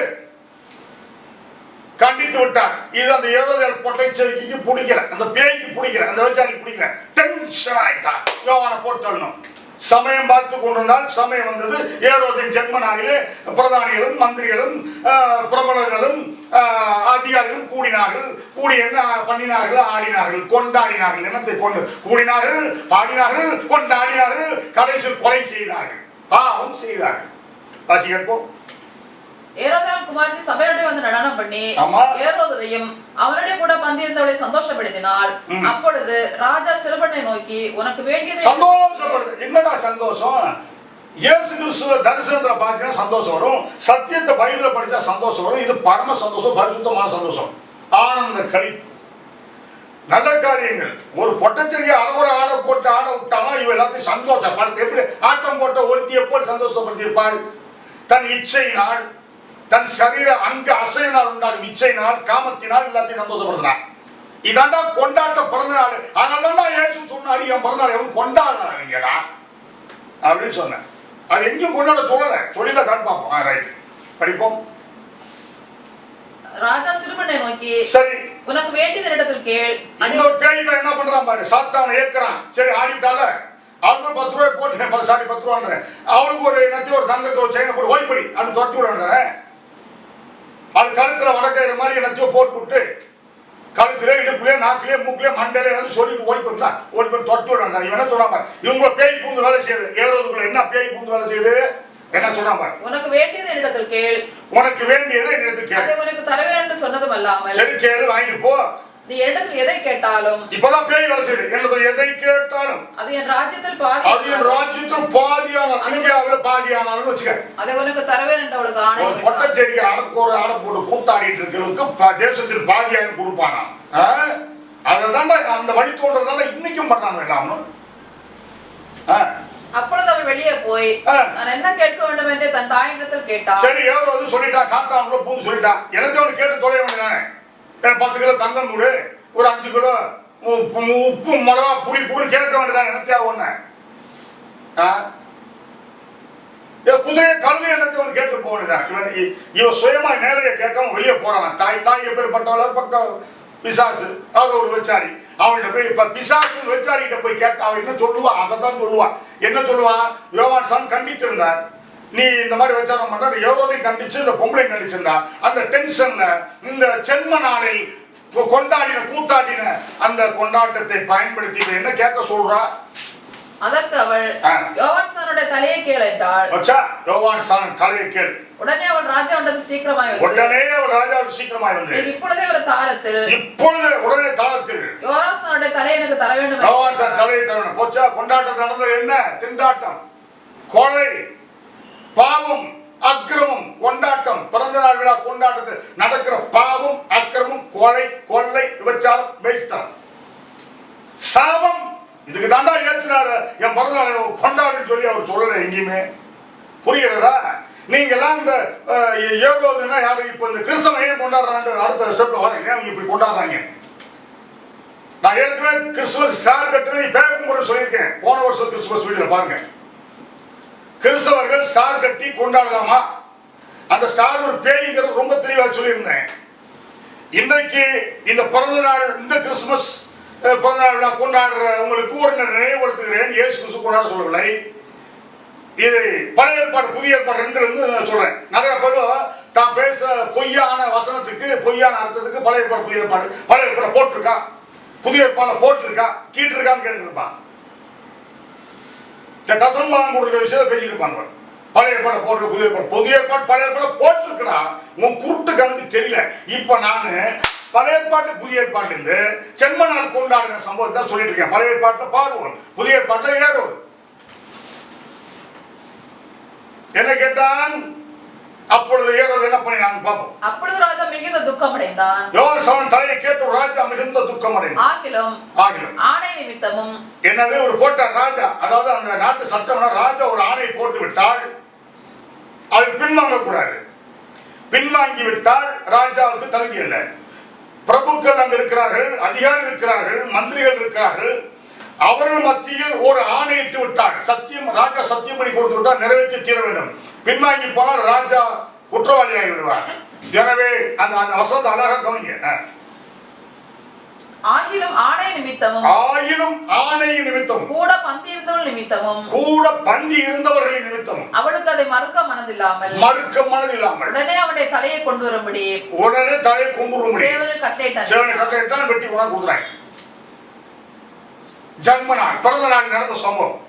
கண்டித்து விட்டான். இது அந்த ஏரோதியாள் பொட்டைச்செடிக்கு பிடிக்கல, அந்த பேய்க்கு பிடிக்கல, அந்த விசாரிக்கு பிடிக்கல. டென்ஷன் ஆயிட்டான். யோவானை போட்டணும். சமயம் பார்த்து கொண்டிருந்தால் சமயம் வந்தது. ஏரோதின் ஜென்ம நாளிலே பிரதானிகளும் மந்திரிகளும் பிரபலர்களும் அதிகாரிகளும் கூடினார்கள். கூடி என்ன பண்ணினார்கள்? ஆடினார்கள், கொண்டாடினார்கள். என்னத்தை கொண்டு கூடினார்கள், பாடினார்கள், கொண்டாடினார்கள், கடைசியில் கொலை செய்தார்கள், பாவம் செய்தார்கள். வாசி கேட்போம். ஏரோதியாள் குமாரத்தி சபையோட வந்து நடனம் பண்ணி ஏரோதையும் அவனுடைய கூட பந்தியிருந்தவளை சந்தோஷப்படுத்தினாள். அப்பொழுது ராஜா சிறுவனை நோக்கி, உனக்கு வேண்டியது சந்தோஷப்படுது. என்னடா சந்தோஷம்? இயேசு கிறிஸ்துவ தரிசனத்துல பார்த்தீங்கன்னா சந்தோஷம் வரும். சத்தியத்தை பைபிள்ல படிச்சா சந்தோஷம் வரும். இது பரம சந்தோஷம், பரிசுத்தமான சந்தோஷம், ஆனந்த களிப்பு, நல்ல காரியங்கள். ஒரு பொட்டச்செடியை அறகுறை ஆட போட்டு ஆட விட்டாலும் இவ எல்லாத்தையும் சந்தோஷப்படுத்த. எப்படி ஆட்டம் போட்ட ஒருத்தி எப்படி சந்தோஷப்படுத்தியிருப்பாள்? தன் இச்சையினால், தன் சரீர அங்க அசையினால் உண்டாகும் இச்சையினால், காமத்தினால் எல்லாத்தையும் சந்தோஷப்படுத்தினார். இதாண்டா கொண்டாட்ட பிறந்த நாள். அதனாலதான்டா இயேசு சொன்னாரு, என் பிறந்த நாள் எவன் கொண்டாடுறாங்கடா அப்படின்னு சொன்னேன். அது எங்கேயும் கொண்டாட சொல்லல, சொல்லிதான் காட்டு பார்ப்போம். ரைட், படிப்போம். ராஜா சிறுவனை நோக்கி, சரி உனக்கு வேண்டியது இடத்தில் கேள். இந்த ஒரு பேய் என்ன பண்றான் பாரு, சாத்தான ஏற்கிறான். சரி ஆடிட்டால அவனுக்கு 10 ரூபாய் போட்டு, சாரி 10 ரூபான்ற, அவனுக்கு ஒரு நத்தி ஒரு தங்கத்தை ஒரு செயினை போட்டு ஓய்படி அப்படின்னு தொட்டு விடுற. அது கழுத்துல வடக்கயிறு மாதிரி நத்தியோ போட்டு விட்டு கழுத்திலே, இடுப்புலே, நாக்கிலே, மூக்கிலே, மண்டையிலே ஏதாவது சொல்லிட்டு ஓடி போய் தொட்டு விடாங்க. இவன் என்ன சொல்றாங்க? இவங்க பேய் பூந்து வேலை செய்யுது. ஏறுவதுக்குள்ள என்ன பேய் பூந்து வேலை செய்யுது? என்ன சொல்றாங்க? உனக்கு வேண்டியது என்னிடத்தில் கேள். உனக்கு வேண்டியது என்னிடத்தில் கேள். அதை உனக்கு தருவேன் என்று சொன்னதும் அல்லாமல், சரி கேளு, வாங்கிட்டு போ. நீ என்னிடத்தில் எதை கேட்டாலும், இப்பதான் பேய் வேலை செய்யுது. என்னிடத்தில் எதை கேட்டாலும் அது என் ராஜ்யத்தில் பாதி, அது என் ராஜ்யத்தில் பாதியானாலும், இந்தியாவில் பாதியானாலும் வச்சுக்க, அதை உனக்கு தருவேன் என்று அவளுக்கு ஆணை. ஒரு பொட்டச்சேரிக்கு அடக்கோர அடை போட்டு கூத்தாடிட்டு இருக்கிறவங்களுக்கு தேசத்தில் பாதியாக கொடுப்பானா? அதை தாண்டா அந்த வழித்தோன்றல் தாண்டா இன்னைக்கும் பண்றாங்க எல்லாரும். அப்பொழுது அவள் வெளியே போய் நான் என்ன கேட்க வேண்டும் என்று தன் தாயிடத்தில் கேட்டான். சரி, எவ்வளவு வந்து சொல்லிட்டா, சாத்தானுக்குள்ள பூந்து சொல்லிட்டா. எனக்கு அவனு கேட்டு தொலைய வேண்டியதானே. 10 கிலோ தங்கம் கொடு, ஒரு 5 கிலோ உப்பு மிளகா புளி கூட கேட்க வேண்டியதானே. என்னத்தையா ஒண்ணு குதிரையை கழுவி என்னத்தை கேட்டு போக வேண்டியதான். இவன் சுயமா நேரடியாக கேட்காம வெளியே போறான். தாய் எப்பேற்பட்டவள பக்கம் பிசாசு, அது ஒரு விசாரி. அவன்கிட்ட போய் இப்ப பிசாசு விசாரிக்கிட்ட போய் கேட்டா அவன் என்ன சொல்லுவா? அதை தான் சொல்லுவான். என்ன சொல்லுவான்? யோவான் சாமி கண்டித்திருந்தார், நீ இந்த மாதிரி விசாரம் பண்ற. எவ்வளோதையும் கண்டிச்சு இந்த பொம்பளை கண்டிச்சிருந்தா. அந்த டென்ஷன்ல இந்த சென்ம நாளில் கொண்டாடின கூத்தாடின அந்த கொண்டாட்டத்தை பயன்படுத்தி என்ன கேட்க சொல்றா? அதற்கு அவள் யோவான் சானுடைய தலையை கேள் என்றாள். யோவான் சான் தலையை கேள். உடனே அவள் ராஜா வந்தது சீக்கிரமாய் வந்து இப்பொழுதே ஒரு தாளத்தில் உடனே தாளத்தில் யோவான் சானுடைய தலையை எனக்கு தர வேண்டும். யோவான் சான் தலையை தர வேண்டும். போச்சா, கொண்டாட்டம் நடந்தது என்ன? திண்டாட்டம், கொலை, பாவம், அக்கிரமம், கொண்டாட்டம். பிறந்த நாள் விழா கொண்டாட்டத்தில் நடக்கிற பாவம், அக்கிரமம், கொலை, கொள்ளை, விபச்சாரம், வைத்தம், சாபம். இதுக்கு தாண்டா ஏற்றினாரு என் பிறந்த நாளை கொண்டாடுன்னு சொல்லி அவர் சொல்லல எங்கேயுமே. புரிகிறதா? நீங்க எல்லாம் இந்த ஏகோதுன்னா யாரு இப்ப இந்த கிறிஸ்தவன் கொண்டாடுறான்னு அடுத்த ஸ்டெப்ல வரீங்க. அவங்க இப்படி கொண்டாடுறாங்க. நான் ஏற்கனவே கிறிஸ்துமஸ் ஸ்டார் கட்டுறது பேக்கும் முறை சொல்லியிருக்கேன். போன வருஷம் கிறிஸ்துமஸ் வீடியோல பாருங்க. கிறிஸ்தவர்கள் ஸ்டார் கட்டி கொண்டாடலாமா? அந்த ஸ்டார் ஒரு பேய்ங்கிறது ரொம்ப தெளிவா சொல்லியிருந்தேன். இன்றைக்கு இந்த பிறந்த நாள், இந்த கிறிஸ்துமஸ் பிறந்த நாள் விழா கொண்டாடுற உங்களுக்கு ஒரு நினைவுபடுத்துகிறேன். இயேசு கிறிஸ்து கொண்டாட சொல்லவில்லை. இது பழைய ஏற்பாடு, புதிய ஏற்பாடு ரெண்டு சொல்றேன். நிறைய பேர் தான் பேச பொய்யான வசனத்துக்கு, பொய்யான அர்த்தத்துக்கு பழைய ஏற்பாடு, புதிய ஏற்பாடு, பழைய ஏற்பாடு போட்டிருக்கா, புதிய ஏற்பாடு போட்டிருக்கா, கீட்டு இருக்கான்னு கேட்டு இருப்பான். தசம்பாகம் கொடுக்குற விஷயத்தை பேசிட்டு இருப்பாங்க. பழைய ஏற்பாடு போட்டு, புதிய ஏற்பாடு, புதிய ஏற்பாடு, பழைய ஏற்பாடு போட்டிருக்கா. உன் குருட்டு கணக்கு தெரியல. இப்ப நானு பழைய ஏற்பாட்டு புதிய ஏற்பாட்டுல இருந்து சென்ம நாள் கொண்டாடுற சம்பவத்தை தான் சொல்லிட்டு இருக்கேன். பழைய ஏற்பாட்டுல பார்வோன், புதிய ஏற்பாட்டுல ஏரோது. என்ன கேட்டான்? அப்பொழுது ஏரோது என்ன பண்ணினான் பாப்போம். அப்பொழுது ராஜா மிகுந்த துக்கம் அடைந்தான். யோவான் தலையை கேட்டு ராஜா மிகுந்த துக்கம் அடைந்தான். ஆகிலும் ஆணை நிமித்தமும் என்னது ஒரு போட்டார் ராஜா. அதாவது அந்த நாட்டு சட்டம்னா ராஜா ஒரு ஆணை போட்டு விட்டால் அது பின்வாங்க கூடாது. பின்வாங்கி விட்டால் ராஜாவுக்கு தகுதி இல்லை. பிரபுக்கள் அங்கு இருக்கிறார்கள், அதிகாரிகள் இருக்கிறார்கள், மந்திரிகள் இருக்கிறார்கள். அவர்கள் மத்தியில் ஒரு ஆணையிட்டு விட்டால், சத்தியம், ராஜா சத்தியம் பண்ணி கொடுத்து விட்டால் நிறைவேற்றி தீர வேண்டும். பின்வாங்கி போனால் ராஜா குற்றவாளியாகி விடுவார். எனவே அந்த வசனத்தை அழகாக கவனிங்க. ஆகிலும் ஆணை நிமித்தமும் கூட பந்தி இருந்தவர்களின் நிமித்தமும் அவளுக்கு அதை மறுக்க மனதில்லாமல் உடனே அவனுடைய தலையை கொண்டு வரும்படி சேவனை கட்டளையிட்டான். வெட்டி கொண்டா கொடுக்குறாங்க. ஜன்ம நாள், பிறந்த நாள் நடந்த சம்பவம்.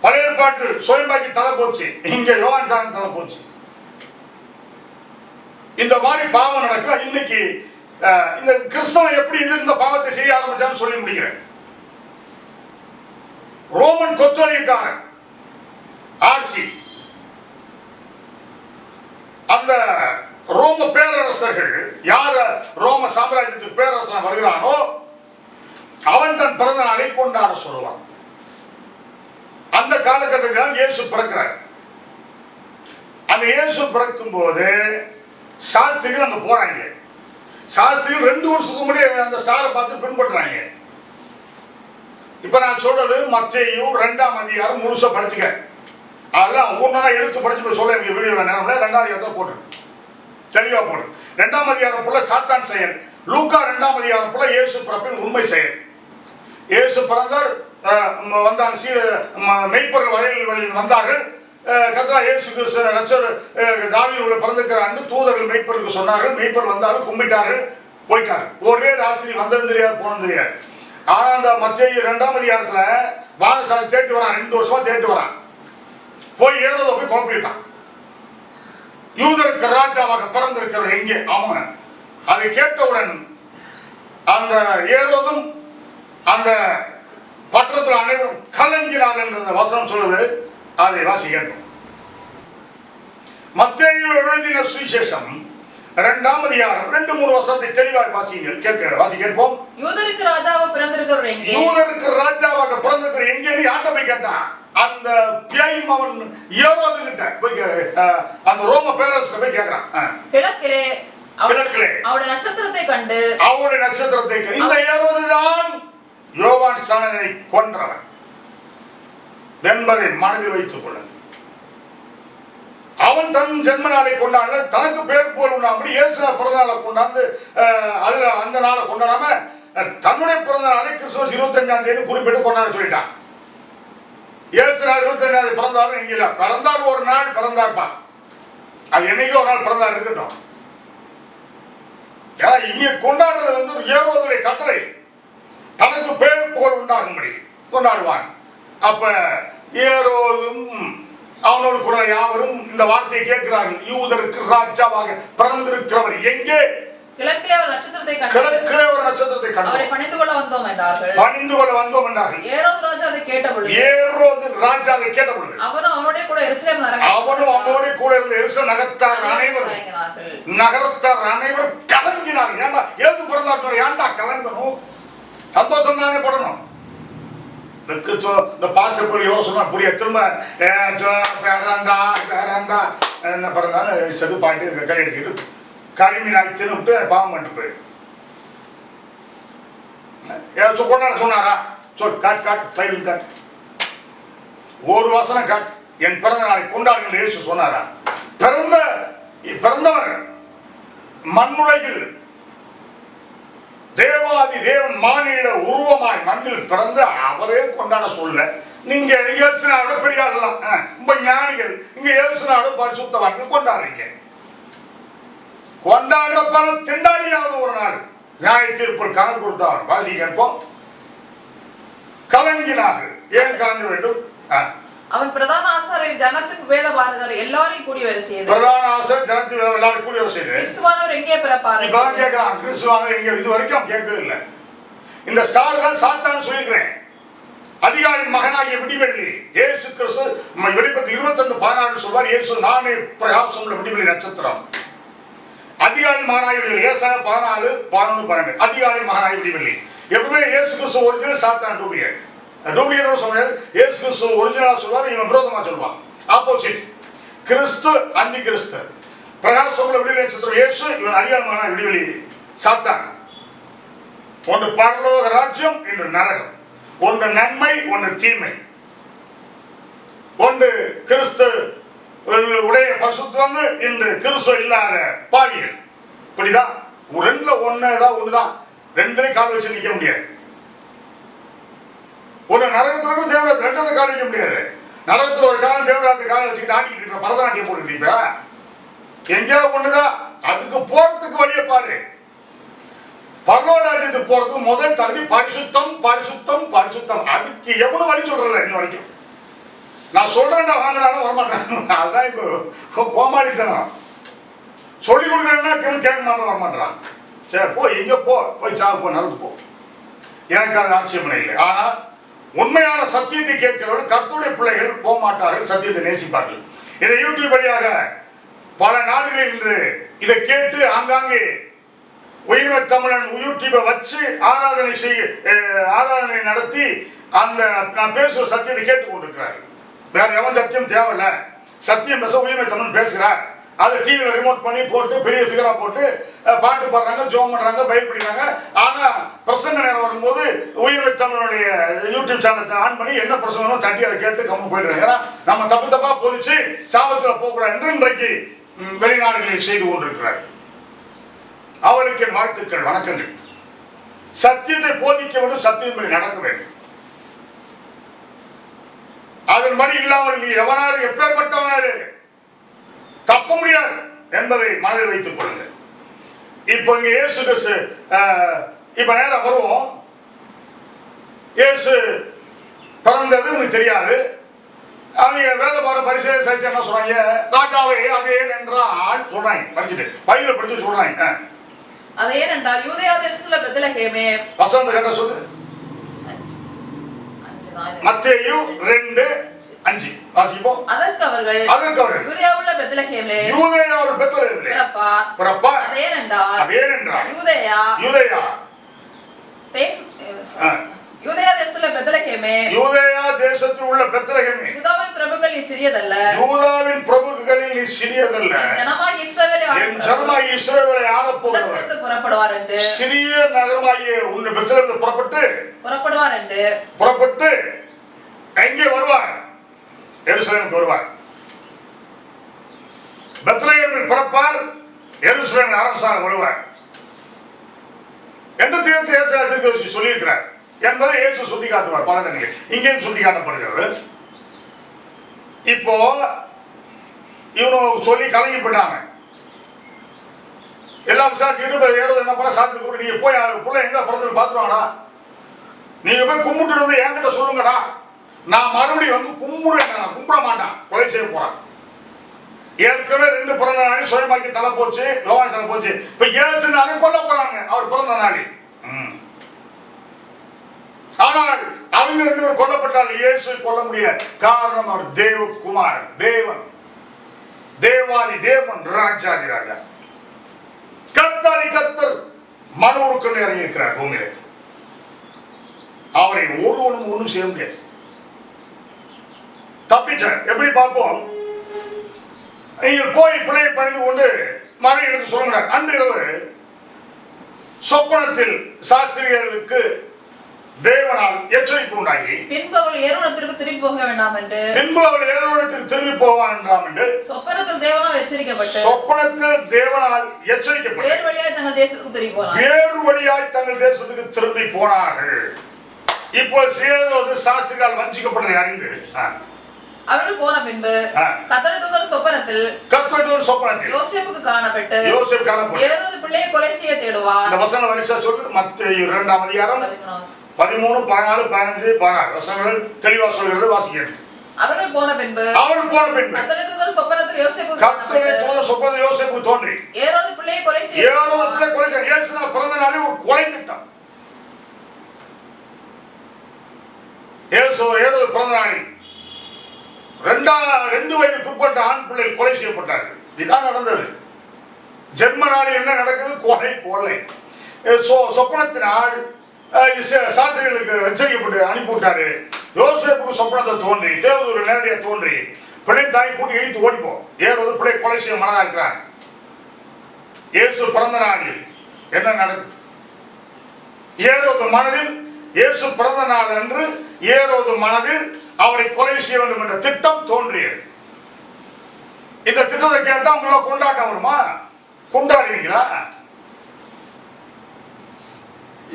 பழைய ஏற்பாட்டில் சுயம்பாக்கி தலை போச்சு, இங்க யோவான் சான் தலை போச்சு. இந்த மாதிரி பாவம் நடக்கும். இன்னைக்கு இந்த கிறிஸ்தவன் எப்படி இந்த பாவத்தை செய்ய ஆரம்பிச்சான்னு சொல்லி முடிக்கிறேன். ரோமன் கொத்தோலிக்காரன் ஆட்சி, அந்த ரோம பேரரசர்கள், யார ரோம சாம்ராஜ்யத்துக்கு பேரரசன் வருகிறானோ அவன் தன் பிறந்த நாளை கொண்டாட சொல்லுவான். அந்த காலகட்டத்தில் இயேசு பிறக்கிறார். அந்த இயேசு பிறக்கும் போது சாஸ்திரிகள் அங்க போறாங்க. சாஸ்திரிகள் 2 வருஷத்துக்கு முன்னாடி அந்த ஸ்டாரை பார்த்து பின்பற்றுறாங்க. இப்ப நான் சொல்றது மத்தேயு 2ஆம் அதிகாரம் முழுசா படிச்சுக்க. அதெல்லாம் ஒவ்வொன்றா எடுத்து படிச்சு சொல்ல எனக்கு வீடியோ நேரம் 2ஆம் அதிகாரத்தை போட்டு தெளிவா போடு. 2ஆம் அதிகாரம் போல சாத்தான் செயல், லூக்கா 2ஆம் அதிகாரம் போல இயேசு பிறப்பின் உண்மை செயல். இயேசு பிறந்தார், வந்தாங்க, மெய்ப்பொருள் வயலில் வந்தார்கள். கர்த்தர் இயேசு கிறிஸ்து ரட்சகர் தாவீது பிறந்திருக்கிற அன்று தூதர்கள் மெய்ப்பொருளுக்கு சொன்னார்கள். மெய்ப்பொருள் வந்தாலும் கும்பிட்டார்கள். போயிட்டாரு. ஒரே ராத்திரி வந்தது தெரியாது, போனது தெரியாது. ஆனா அந்த மத்தேயு 2ஆம் அதிகாரத்துல வானசாமி தேட்டு வரான், 2 வருஷமா தேட்டு வரான். போய் ஏரோதை போய் குழப்பிட்டான். யூதருக்கு ராஜாவாக பிறந்திருக்கிறவர் எங்கே? அவன் அதை கேட்டவுடன் அந்த ஏரோதும் அந்த பட்டணத்தில் அனைவரும் கலங்கினார் என்ற வசனம் சொல்லுது. அதை வாசி கேட்போம். மத்தேயு எழுதின சுவிசேஷம் 2ஆம் அதிகாரம் 2-3 வசனத்தை தெளிவாக வாசி கேட்போம். யூதருக்கு ராஜாவாக பிறந்திருக்கிறவர் எங்கே? யூதருக்கு ராஜாவாக பிறந்திருக்கிற எங்கேன்னு யார்கிட்ட போய் கேட்டான்? அந்த பியாயும் அவன் ஏரோது கிட்ட போய் அந்த ரோம பேரரசர் போய் கேட்கிறான். கிழக்கிலே அவருடைய நட்சத்திரத்தை கண்டு இந்த ஏரோதுதான் யோவான் ஸ்நானகனை கொன்றவன் என்பதை மனதில் வைத்துக் கொள்ள. அவன் தன் ஜென்ம நாளை கொண்டாட தனக்கு பேர் போல் உண்டாம்படி இயேசு பிறந்த நாளை கொண்டாந்து அதுல அந்த நாளை கொண்டாடாம தன்னுடைய பிறந்த நாளை கிறிஸ்துமஸ் 25ஆம் தேதி குறிப்பிட்டு கொண்டாட சொல்லிட்டான். இயேசு 25ஆம் தேதி பிறந்தாலும் இங்க இல்ல, பிறந்தார் ஒரு நாள் பிறந்தார்ப்பா, அது என்னைக்கோ ஒரு நாள் பிறந்தார் இருக்கட்டும். இங்க கொண்டாடுறது ஏரோதுடைய கட்டளை, தனக்கு பேர் புகழ் உண்டாகும்படி கொண்டாடுவான். அப்ப ஏரோதும் அவனோடு கூட யாவரும் இந்த வார்த்தையை கேட்கிறார்கள். யூதருக்கு ராஜாவாக பிறந்திருக்கிறவர் எங்கே? கிழக்கிலே ஒரு நட்சத்திரத்தை கண்டு அவரை பணிந்து கொள்ள வந்தோம் என்றார்கள். ஏரோது ராஜா அதை கேட்டபொழுது அவனும் அவனோட கூட இருந்த எருசலேம் நகரத்தார் அனைவரும் கலங்கினார்கள். ஏன்டா ஏது பிறந்தார், ஏன்டா கலங்கணும்? சந்தோஷம் தானே படணும். இந்த பாஸ்டர் யோசனை புரிய திரும்ப என்ன பிறந்தாலும் செது பாயிட்டு கை அடிச்சுட்டு கரிமீனாக்கி தின்னுட்டு பாவம் பண்ணிட்டு போயிடு. கொண்டாட சொன்னாரா? சொல், காட்டு தையல் காட்டு, ஒரு வசனம் காட்டு. என் பிறந்த நாளை கொண்டாடுங்கள் இயேசு சொன்னாரா? பிறந்தவர் மண்ணுலகில் தேவாதி தேவன் மானிட உருவமாய் மண்ணில் பிறந்து அவரே கொண்டாட சொல்ல. நீங்க இயேசுனாவோட பெரிய ஆளலாம், ரொம்ப ஞானிகள், நீங்க இயேசுனாவோட பரிசுத்தவான்கள் கொண்டாடுறீங்க. கொண்டாடுற பணம் திண்டாடியாவது ஒரு நாள் நியாய தீர்ப்பு கணக்கு கொடுத்தவர். வாசி கேட்போம். கலங்கினார்கள். ஏன் கலங்க வேண்டும்? அவன் பிரதான ஆசாரியர் ஜனத்துக்கு வேத பாரகர் எல்லாரையும் கூடி வர செய்து. பிரதான ஆசாரியர் ஜனத்துக்கு எல்லாரும் கூடி வர செய்து. கிறிஸ்துவானவர் எங்கே பிறப்பார்? இப்பதான் கேட்கிறான். கிறிஸ்துவானவர் எங்கே? இது வரைக்கும் கேட்கவே இல்லை. இந்த ஸ்டார் தான் சாத்தான் சொல்லியிருக்கிறேன். அதிகாரின் மகனாகிய விடிவெள்ளி இயேசு கிறிஸ்து வெளிப்பட்டு 22:16 சொல்வார். இயேசு நானே பிரகாசம் உள்ள விடிவெள்ளி நட்சத்திரம். அதிகாரின் மகனாகிய விடிவெள்ளி ஏசாயா 14:11-12. அதிகாரின் மகனாகிய விடிவெள்ளி. எப்பவுமே இயேசு கிறிஸ்து ஒரிஜினல், சாத்தான் டூப்ளிகேட். டூப்ளிகேட் சொன்னது இயேசு கிறிஸ்து ஒரிஜினலா சொல்வார், இவன் விரோதமா சொல்வான். ஆப்போசிட். கிறிஸ்து அந்தி கிறிஸ்து. பிரகாசம் உள்ள விடிவெள்ளி நட்சத்திரம் இயேசு, இவன் அதிகாரின் மகனாகிய விடிவெள்ளி சாத்தான். ஒன்று பரலோக ராஜ்யம், இன்று நரகம். ஒன்று நன்மை, ஒன்று தீமை. ஒன்று கிறிஸ்து உடைய பரிசுத்தவங்கள், இன்று கிறிஸ்து இல்லாத பாவிகள். இப்படிதான் ரெண்டுல ஒண்ணுதான். ரெண்டுலையும் கால் வச்சு நிக்க முடியாது. ஒரு நரகத்துல தேவராஜ் ரெண்டு கால் வைக்க முடியாது. நரகத்துல ஒரு காலம் தேவராஜ் காலை வச்சுக்கிட்டு ஆடிக்கிட்டு இருப்ப, பரதநாட்டியம் போட்டுட்டு இருப்ப. எங்கேயாவது ஒண்ணுதான். அதுக்கு போறதுக்கு வழியை பாரு. பரலோகராஜ்யத்துக்கு போறதுக்கு முதல் தகுதி பரிசுத்தம், பரிசுத்தம், பரிசுத்தம். அதுக்கு எவ்வளவு வழி சொல்றல இன்ன வரைக்கும். நான் சொல்றேன்டா வாங்கினாலும் வரமாட்டேன். அதுதான் இப்போ கோமாளித்தனம். சொல்லி கொடுக்குறேன்னா கேட்க மாட்டேன், வரமாட்டான். சரி போ, எங்க போய் சாவு, போ, நடந்து போ. எனக்கு அது ஆட்சேபனை இல்லை. ஆனா உண்மையான சத்தியத்தை கேட்கிறவர்கள் கர்த்தருடைய பிள்ளைகள் போக மாட்டார்கள், சத்தியத்தை நேசிப்பார்கள். இதை யூடியூப் வழியாக பல நாடுகளில் இன்று இதை கேட்டு ஆங்காங்கே உயிர்மை தமிழன் யூடியூபை வச்சு ஆராதனை நடத்தி அந்த நான் பேசுற சத்தியத்தை கேட்டுக் கொண்டிருக்கிறார்கள். வேற எவன் சத்தியம் தேவையில்ல. சத்தியம் பேச உயிர்மை தமிழன் பேசுகிறார். அதை டிவியில் ரிமோட் பண்ணி போட்டு பெரிய ஃபிகரா போட்டு பாட்டு பாடுறாங்க, ஜோம் பண்றாங்க, பயிர் படிக்கிறாங்க. ஆனா பிரசங்க நேரம் வரும்போது உயிர்மை தமிழனுடைய யூடியூப் சேனலை ஆன் பண்ணி என்ன பிரசங்கமோ தட்டி அதை கேட்டு கம்மி போயிடுறாங்க. ஏன்னா நம்ம தப்பா போதிச்சு சாபத்தில் போகக்கூடாது என்று இன்றைக்கு வெளிநாடுகளில் செய்து கொண்டிருக்கிறார். அவருக்கு என் வாழ்த்துக்கள், வணக்கங்கள். சத்தியத்தை போதிக்க வேண்டும், சத்தியத்தின்படி நடக்க வேண்டும். அதன்படி இல்லாமல் நீ எவனாரு எப்பேற்பட்டவனாரு தப்ப முடியாது என்பதை மனதில் வைத்துக் கொள்ளுங்கள். இப்போ இங்க இயேசு கிறிஸ்து இப்ப நேரம் வருவோம். இயேசு பிறந்தது உங்களுக்கு தெரியாது. அவங்க வேதபார பரிசேயர் சைஸ் என்ன சொல்றாங்க, ராஜாவே அது ஏன் என்றால் சொல்றாங்க, படிச்சுட்டு பையில படிச்சு சொல்றாங்க. அது ஏனென்றால் யூதேயா தேசத்துல பெத்லகேமே, வசனம் கேட்ட சொல்லு. மத்தேயு 2:5 வாசிப்போம். அதற்கு அவர்கள் யூதேயாவுள்ள பெத்லகேமிலே பிறப்பார். அது ஏனென்றால் யூதேயா தேசத்துல பெத்லகேமே, யூதேயா தேசத்தில் உள்ள பெத்லகேமே, யூதாவின் பிரபுக்களில் சிறியதல்ல, யூதாவின் பிரபுக்களில் சிறியதல்ல, என் ஜனமாகிய இஸ்ரவேலை ஆளப் போகிறவர் புறப்படுவார் என்று, சிறிய நகரமாகிய உன் பெத்லகேமில் புறப்படுவார் என்று புறப்பட்டு எங்கே வருவார்? எருசலேமுக்கு வருவார். பெத்லகேமில் பிறப்பார், எருசலேமில் அரசாக வருவார் என்று தீர்க்கதரிசி சொல்லியிருக்கிறார் என்பதை இயேசு சுட்டி காட்டுவார் பல இடங்களில். இங்கேயும் சுட்டி காட்டப்படுகிறது. இப்போ இவனும் சொல்லி கலங்கி போயிட்டாங்க. எல்லாம் விசாரிச்சுக்கிட்டு ஏறோ என்ன பண்ண சாத்திட்டு கூட நீங்க போய் பிள்ளை எங்க பிறந்து பார்த்துருவாங்கடா, நீங்க போய் கும்பிட்டு வந்து என்கிட்ட சொல்லுங்கடா, நான் மறுபடியும் வந்து கும்பிடுவேன். நான் கும்பிட மாட்டான், கொலை செய்ய போறான். ஏற்கனவே 2 பிறந்த நாளில் சுயமாக்கி தலை போச்சு, யோவான் தலை போச்சு. இப்ப 7 நாளில் கொல்ல போறாங்க அவர் பிறந்த நாளில். ஆனால் அவங்க 2 பேர் கொல்லப்பட்டால் இயேசு கொல்ல முடியாது. காரணம் அவர் தேவகுமாரன், தேவன், தேவாதி தேவன், ராஜாதி ராஜா, கர்த்தாதி கர்த்தர், மனூருக்கு இறங்கி இருக்கிறார் பூமியில. அவரை ஒருவனும் ஒன்றும் செய்ய முடியாது. தப்பிச்சார். எப்படி பார்ப்போம்? நீங்கள் போய் பிள்ளையை பணிந்து கொண்டு மழை எடுத்து சொல்லுகிறார். அன்று இரவு சொப்பனத்தில் சாஸ்திரிகளுக்கு தேவனால் எச்சரிப்பு உண்டாகி, பின்பு அவள் ஏரோடத்திற்கு திரும்பி போக வேண்டாம் என்று, திரும்பி போவான் என்றாம் என்று சொப்பனத்தில் தேவனால் எச்சரிக்கப்பட்டு, வேறு வழியாய் தங்கள் தேசத்துக்கு திரும்பி போனார்கள். இப்போ சேரோது சாஸ்திரியால் வஞ்சிக்கப்பட்டதை அறிந்து அவர்கள் போன பின்பு கர்த்தருடைய தூதர் சொப்பனத்தில் யோசேப்புக்கு காணப்பட்டு ஏரோது பிள்ளையை கொலை செய்ய தேடுவார். இந்த வசன வரிசை சொல்லு. மத்தேயு 2ஆம் அதிகாரம் 13, 14, 15, 16 வசனங்கள் தெளிவா சொல்கிறது. வாசிக்கிறது. அவர்கள் போன பின்பு கர்த்தருடைய தூதர் சொப்பனத்தில் யோசேப்புக்கு தோன்றி ஏரோது பிள்ளையை கொலை செய்ய இயேசுவின் பிறந்த நாளில் ஒரு கொலை திட்டம். ஏரோது பிறந்த நாளில் 2 வயதுக்குட்பட்ட ஆண் பிள்ளை கொலை செய்யப்பட்டார்கள். இதுதான் நடந்தது. ஜென்ம நாளில் என்ன நடக்குது? கொலை. சொப்பனத்தினால் சாஸ்திரிகளுக்கு எச்சரிக்கப்பட்டு அனுப்பிவிட்டாரு. யோசேப்புக்கு சொப்பனத்தை தோன்றி தேவதூர் நேரடியா தோன்றி பிள்ளை தாய் கூட்டி இழுத்து ஓடிப்போம். ஏரோது பிள்ளை கொலை செய்ய மனதா இருக்கிறார். இயேசு பிறந்த நாளில் என்ன நடக்குது? ஏரோது மனதில் இயேசு பிறந்த நாள் அன்று ஏரோது மனதில் அவரை கொலை செய்ய வேண்டும் என்ற திட்டம் தோன்றியது. இந்த திட்டத்தை கேட்டா உங்கள கொண்டாட்டம் வருமா? கொண்டாடுவீங்களா?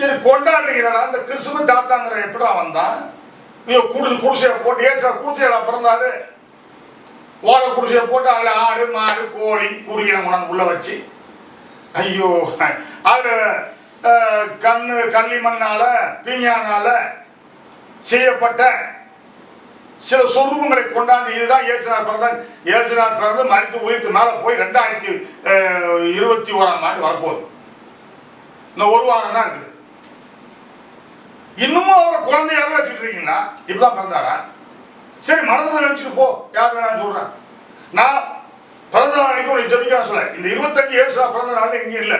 இது கொண்டாடுறீங்களா? இந்த கிறிஸ்தும தாத்தாங்கிற எப்படா வந்தான்? நீ குடிசைய போட்டு ஏசா குடிசையில பிறந்தாரு. ஓலை குடிசைய போட்டு அதுல ஆடு மாடு கோழி குறுகிய உணவு உள்ள வச்சு, ஐயோ அதுல களிமண்ணால பீஞானால செய்யப்பட்ட சில சொருபங்களை கொண்டாந்து இதுதான் ஏசுநாதர் பிறந்தார். ஏசுநாதர் பிறந்து மரித்து உயிர்த்து மேல போய் 2021ஆம் ஆண்டு வரப்போகுது. இந்த ஒரு வாரம் தான் இருக்குது. இன்னமும் அவரை குழந்தையாவே வச்சுட்டு இருக்கீங்களா? இப்பதான் பிறந்தாரா? சரி, மனதை நினைச்சிட்டு போ, யார் வேணாலும் சொல்றேன். நான் பிறந்த நாளைக்கு உனக்கு ஜபிக்க சொல்ல. இந்த 25 ஏசுவா பிறந்த நாள் எங்கேயும் இல்லை.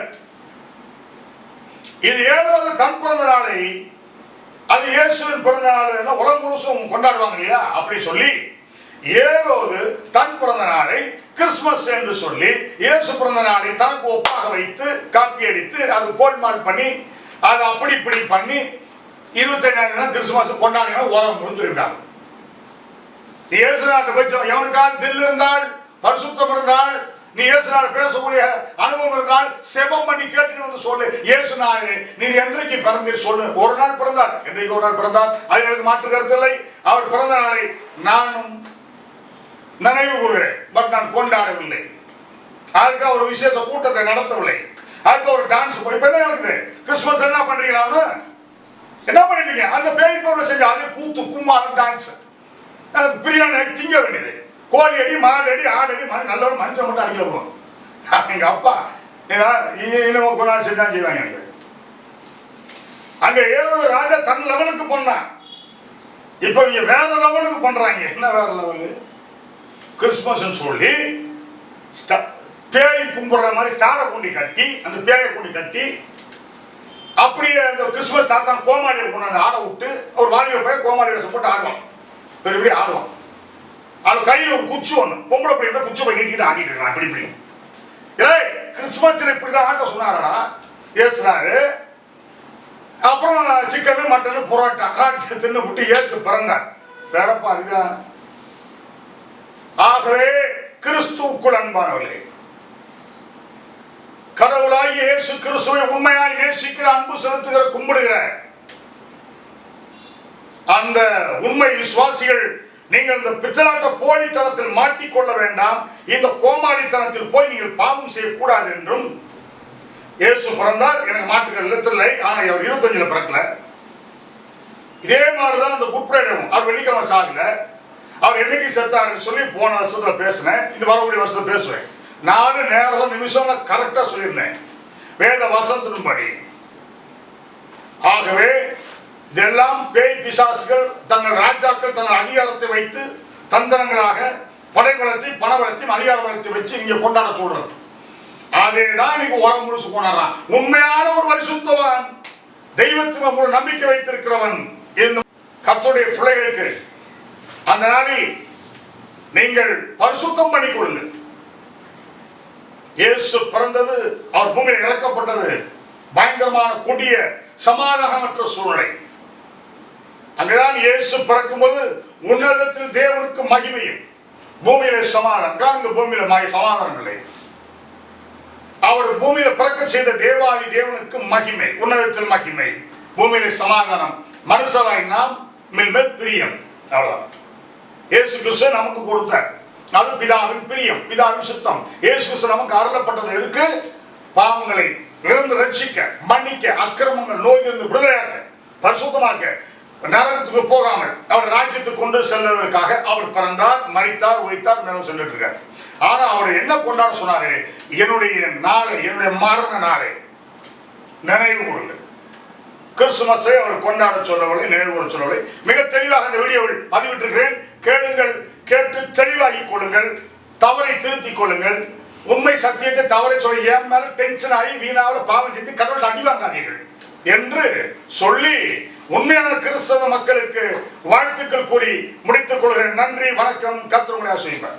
இது ஏதாவது தன் பிறந்த நாளை, அது இயேசுவின் பிறந்த நாள் உலகம் முழுசும் கொண்டாடுவாங்க இல்லையா? அப்படி சொல்லி ஏரோது தன் பிறந்த நாளை கிறிஸ்துமஸ் என்று சொல்லி இயேசு பிறந்த நாளை தனக்கு ஒப்பாக வைத்து காப்பி அடித்து அது கோல்மால் பண்ணி அதை அப்படி இப்படி பண்ணி 25 கிறிஸ்துமஸ் கொண்டாடுங்க உலகம் முடிஞ்சிருக்காங்க. இயேசு நாட்டு போய் எவனுக்காவது தில் இருந்தால், பரிசுத்தம் இருந்தால், நீ இயேசு நாடு பேசக்கூடிய அனுபவம் இருந்தால் செபம் பண்ணி கேட்டுட்டு வந்து சொல்லு. இயேசு நாடு நீர் என்றைக்கு பிறந்தீர் சொல்லு. ஒரு நாள் பிறந்தார், என்றைக்கு ஒரு நாள் பிறந்தார், அது எனக்கு மாற்று கருத்தில்லை. அவர் பிறந்த நாளை நானும் நினைவு கூறுகிறேன், பட் நான் கொண்டாடவில்லை. அதற்காக ஒரு விசேஷ கூட்டத்தை நடத்தவில்லை. அதுக்கு ஒரு டான்ஸ் போய் இப்ப என்ன நடக்குது? கிறிஸ்துமஸ் என்ன பண்றீங்களான்னு என்ன பண்ணிட்டீங்க? அந்த பேய் பொருளை செஞ்சு அதே கூத்து கும்மாளம் டான்ஸ் பிரியாணி திங்க வேண்டியது. கோழி அடி, மாடு அடி, ஆடு அடி, நல்ல ஒரு மனுஷன் மட்டும் அடிக்கல போகும். எங்க அப்பா இன்னும் கொஞ்ச நாள் செஞ்சான் செய்வாங்க நினைக்கிறேன். அங்க ஏதாவது ராஜா தன் லெவலுக்கு பண்ணான். இப்ப இங்க வேற லெவலுக்கு பண்றாங்க. என்ன வேற லெவலு? கிறிஸ்துமஸ் சொல்லி பேய் கும்பிடுற மாதிரி ஸ்டாரை கொண்டு கட்டி, அந்த பேயை கொண்டு கட்டி, அப்படியே அந்த கிறிஸ்துமஸ் தாத்தான் கோமாளியை கொண்டு வந்து ஆட விட்டு, ஒரு வாலிப போய் கோமாளி வேஷம் போட்டு ஆடுவான். இப்படி ஆடுவான். அது கையில் ஒரு குச்சி ஒண்ணு, பொம்பளை பிள்ளை குச்சி போய் நீட்டிட்டு ஆடிட்டு இருக்கான். இப்படி இப்படி ஏய் கிறிஸ்துமஸ் இப்படிதான் ஆட்ட சொன்னாரடா ஏசுனாரு. அப்புறம் சிக்கனு மட்டனு புரோட்டா தின்னு விட்டு ஏசு பிறந்தார். வேறப்பா அதுதான். ஆகவே கிறிஸ்துவுக்குள் அன்பானவர்களே, கடவுளாகி இயேசு கிறிஸ்துவை உண்மையாய் நேசிக்கிற, அன்பு செலுத்துகிற, கும்பிடுகிற அந்த உண்மை விசுவாசிகள், நீங்கள் இந்த பித்தலாட்ட போலித்தனத்தில் மாட்டிக்கொள்ள வேண்டாம். இந்த கோமாளித்தனத்தில் போய் நீங்கள் பாவம் செய்யக்கூடாது என்றும், இயேசு பிறந்தார், எனக்கு மாட்டுக்கள் இல்லை. ஆனா அவர் 25 பிறக்கல. இதே மாதிரிதான் அந்த குட் ஃப்ரைடேவும் அவர் வெள்ளிக்கிழமை சாகல. அவர் என்னைக்கு செத்தாருன்னு சொல்லி போன வருஷத்துல பேசினேன். இது வரக்கூடிய வருஷத்துல பேசுவேன். 4 நேரம் நிமிஷம் கரெக்டா சொல்லியிருந்தேன் வேத வசனத்தின்படி. ஆகவே இதெல்லாம் பேய் பிசாசுகள் தங்கள் ராஜாக்கள் தங்கள் அதிகாரத்தை வைத்து தந்திரங்களாக படைபலத்தையும் பணபலத்தையும் அதிகார பலத்தை வச்சு இங்க கொண்டாட சொல்றது. அதேதான் நீங்க உலகம் முழுசு கொண்டாடுறான். உண்மையான ஒரு பரிசுத்தவான், தெய்வத்துவ நம்பிக்கை வைத்திருக்கிறவன் இந்த கர்த்தருடைய பிள்ளைகளுக்கு அந்த நாளில் நீங்கள் பரிசுத்தம் பண்ணிக் கொள்ளுங்கள். இயேசு பிறந்தது, அவர் பூமியில் இறக்கப்பட்டது பயங்கரமான கொடிய சமாதானமற்ற சூழ்நிலை. அங்கதான் இயேசு பிறக்கும் போது உன்னதத்தில் தேவனுக்கு மகிமையும் பூமியில சமாதானம். காரணங்க பூமியில சமாதானம் இல்லை. அவர் பூமியில பிறக்க செய்த தேவாதி தேவனுக்கு மகிமை, உன்னதத்தில் மகிமை, பூமியில சமாதானம், மனுஷராய் நாம் மேல் பிரியம். அவ்வளவுதான் இயேசு கிறிஸ்து நமக்கு கொடுத்தார். அது பிதாவின் பிரியம், பிதாவின் சித்தம். இயேசு கிறிஸ்து நமக்கு அருளப்பட்டது எதுக்கு? பாவங்களை இருந்து ரட்சிக்க, மன்னிக்க, அக்கிரமங்கள் நோயிலிருந்து விடுதலையாக்க, பரிசுத்தமாக்க, நரகத்துக்கு போகாமல் அவர் ராஜ்யத்துக்கு கொண்டு செல்வதற்காக அவர் பிறந்தார், மரித்தார், உயிர்த்தார், மேலும் சென்றுட்டு இருக்கார். ஆனா அவர் என்ன கொண்டாட சொன்னாரு? என்னுடைய நாளை, என்னுடைய மரண நாளை நினைவு கூறுங்கள். கிறிஸ்துமஸை அவர் கொண்டாட சொல்லவில்லை, நினைவு கூற சொல்லவில்லை. மிக தெளிவாக இந்த வீடியோவில் பதிவிட்டிருக்கிறேன். கேளுங்கள், கேட்டு தெளிவாகிக் கொள்ளுங்கள், தவறை திருத்திக் கொள்ளுங்கள். உண்மை சத்தியத்தை தவறை சொல்ல என் மேல டென்ஷன் ஆகி வீணாவில் பாவம் செஞ்சு கடவுள் அடி வாங்காதீர்கள் என்று சொல்லி உண்மையான கிறிஸ்தவ மக்களுக்கு வாழ்த்துக்கள் கூறி முடித்துக் கொள்கிறேன். நன்றி, வணக்கம். கர்த்தர் உங்களை ஆசீர்வதிப்பார்.